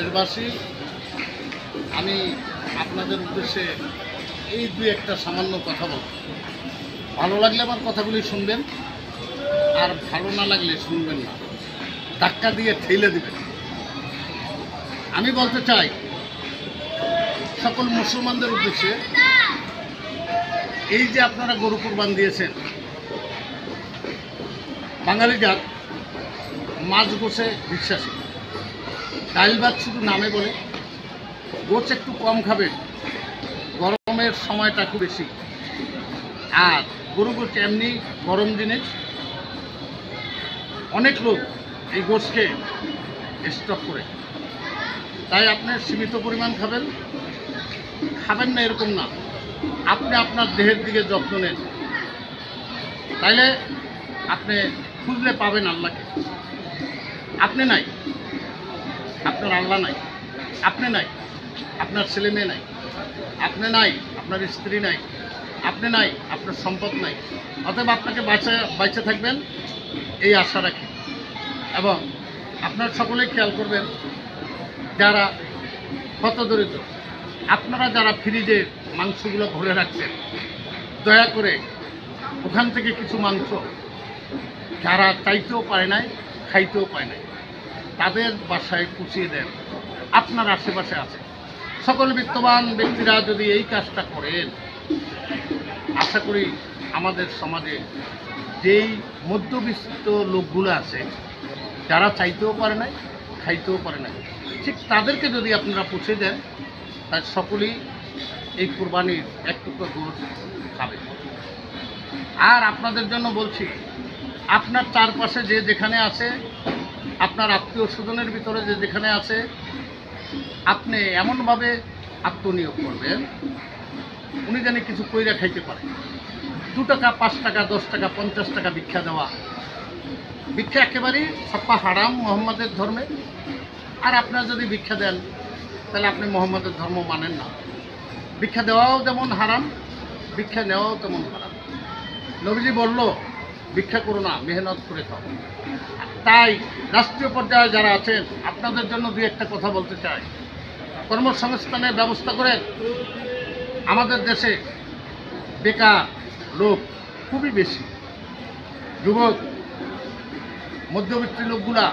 দেশবাসী, আমি আপনাদের উদ্দেশ্যে এই দুই একটা সামান্য কথা বলব। ভালো লাগলে আমার কথাগুলি শুনবেন, আর ভালো না লাগলে শুনবেন না, ধাক্কা দিয়ে ঠেলে দেবেন। আমি বলতে চাই সকল মুসলমানদের উদ্দেশ্যে, এই যে আপনারা গরু কুরবান দিয়েছেন, বাঙালি জাত মাছ গোছে বিশ্বাসী। ডাল ভাত শুধু নামে বলে, গোছ একটু কম খাবেন, গরমের সময়টা খুব বেশি। আর গরু গোছ এমনি গরম দিনে অনেক লোক এই গোছকে স্টক করে, তাই আপনি সীমিত পরিমাণ খাবেন। খাবেন না এরকম না, আপনি আপনার দেহের দিকে যত্ন নেন, তাইলে আপনি খুঁজলে পাবেন আল্লাহকে। আপনি নাই, আপনার আল্লাহ নাই, আপনি নাই, আপনার ছেলে মেয়ে নাই, আপনি নাই, আপনার স্ত্রী নাই, আপনি নাই, আপনার সম্পদ নাই। অতএব আপনাকে বাঁচে থাকবেন এই আশা রাখি। এবং আপনার সকলেই খেয়াল করবেন, যারা হতদরিদ্র, আপনারা যারা ফ্রিজে মাংসগুলো ভরে রাখছেন, দয়া করে ওখান থেকে কিছু মাংস যারা চাইতেও পারে নাই, খাইতেও পায় নাই, তাদের বাসায় পুষিয়ে দেন। আপনার আশেপাশে আছে সকল বিত্তবান ব্যক্তিরা যদি এই কাজটা করেন, আশা করি আমাদের সমাজে যেই মধ্যবিত্ত লোকগুলো আছে, যারা চাইতেও পারে নাই, খাইতেও পারে নাই, ঠিক তাদেরকে যদি আপনারা পুষে দেন, তার সকলেই এই কুরবানির এক টুকরো গোশ খাবে। আর আপনাদের জন্য বলছি, আপনার চারপাশে যে যেখানে আছে, আপনার আত্মীয় স্বজনের ভিতরে যে যেখানে আছে, আপনি এমনভাবে আত্মনিয়োগ করবেন উনি যেন কিছু কইরা খাইতে পারে। 2 টাকা, 5 টাকা, 10 টাকা, 50 টাকা ভিক্ষা দেওয়া, ভিক্ষা একেবারেই ছাপ্পা হারাম মোহাম্মদের ধর্মে। আর আপনারা যদি ভিক্ষা দেন, তাহলে আপনি মোহাম্মদের ধর্ম মানেন না। ভিক্ষা দেওয়াও যেমন হারাম, ভিক্ষা নেওয়াও তেমন হারাম। নবীজি বলল, ভিক্ষা করো না, মেহনত করে খাও। তাই রাষ্ট্রীয় পর্যায়ে যারা আছেন, আপনাদের জন্য 2-1টা কথা বলতে চাই। কর্মসংস্থানের ব্যবস্থা করেন। আমাদের দেশে বেকার লোক খুবই বেশি। যুবক, মধ্যবিত্ত লোকগুলা,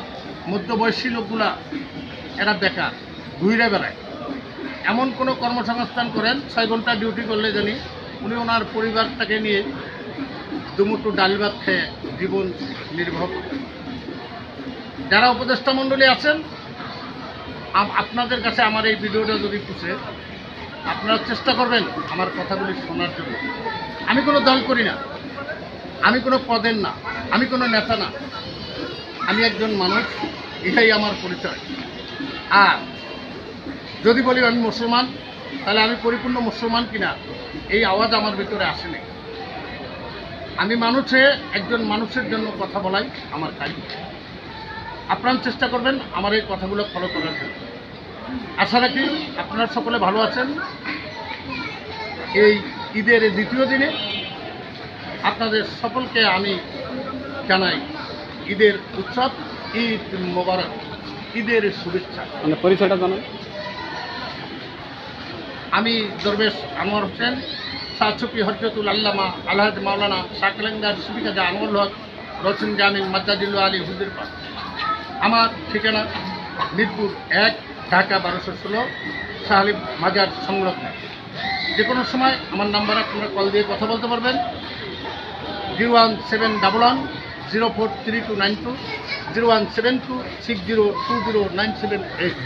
মধ্যবয়সী লোকগুলা, এরা বেকার, ঘুরে বেড়ায়। এমন কোনো কর্মসংস্থান করেন, 6 ঘন্টা ডিউটি করলে জানি উনি ওনার পরিবারটাকে নিয়ে দুমুঠো ডাল ভাত খেয়ে জীবন নির্বাহ করেন। যারা উপদেষ্টা মণ্ডলী আছেন, আপনাদের কাছে আমার এই ভিডিওটা যদি পুষে, আপনারা চেষ্টা করবেন আমার কথাগুলি শোনার জন্য। আমি কোনো দল করি না, আমি কোনো পদের না, আমি কোনো নেতা না, আমি একজন মানুষ, এটাই আমার পরিচয়। আর যদি বলি আমি মুসলমান, তাহলে আমি পরিপূর্ণ মুসলমান কিনা এই আওয়াজ আমার ভিতরে আসেনি। আমি একজন মানুষের জন্য কথা বলাই আমার কাজ। আপনারা চেষ্টা করবেন আমার এই কথাগুলো ফলো করার জন্য। আশা রাখি আপনারা সকলে ভালো আছেন। এই ঈদের দ্বিতীয় দিনে আপনাদের সকলকে আমি জানাই ঈদের উৎসব, ঈদ মোবারক, ঈদের শুভেচ্ছা। মানে পরিচয়টা জানান। আমি দরবেশ আনোয়ার হোসেন, শাহচুকি হজরতুল আল্লামা আলহাজ মাওলানা শাকলেন্দার সুবিকাজা আনোয়ার হক রসুন জামিন মাজ্জাদিল্লু আলী হুজুর পাক। আমার ঠিকানা মিরপুর 1, ঢাকা 1216, শাহালিম মাজার সংলগ্ন। যে কোনো সময় আমার নাম্বারে আপনারা কল দিয়ে কথা বলতে পারবেন। 01711 043292, 017260209788।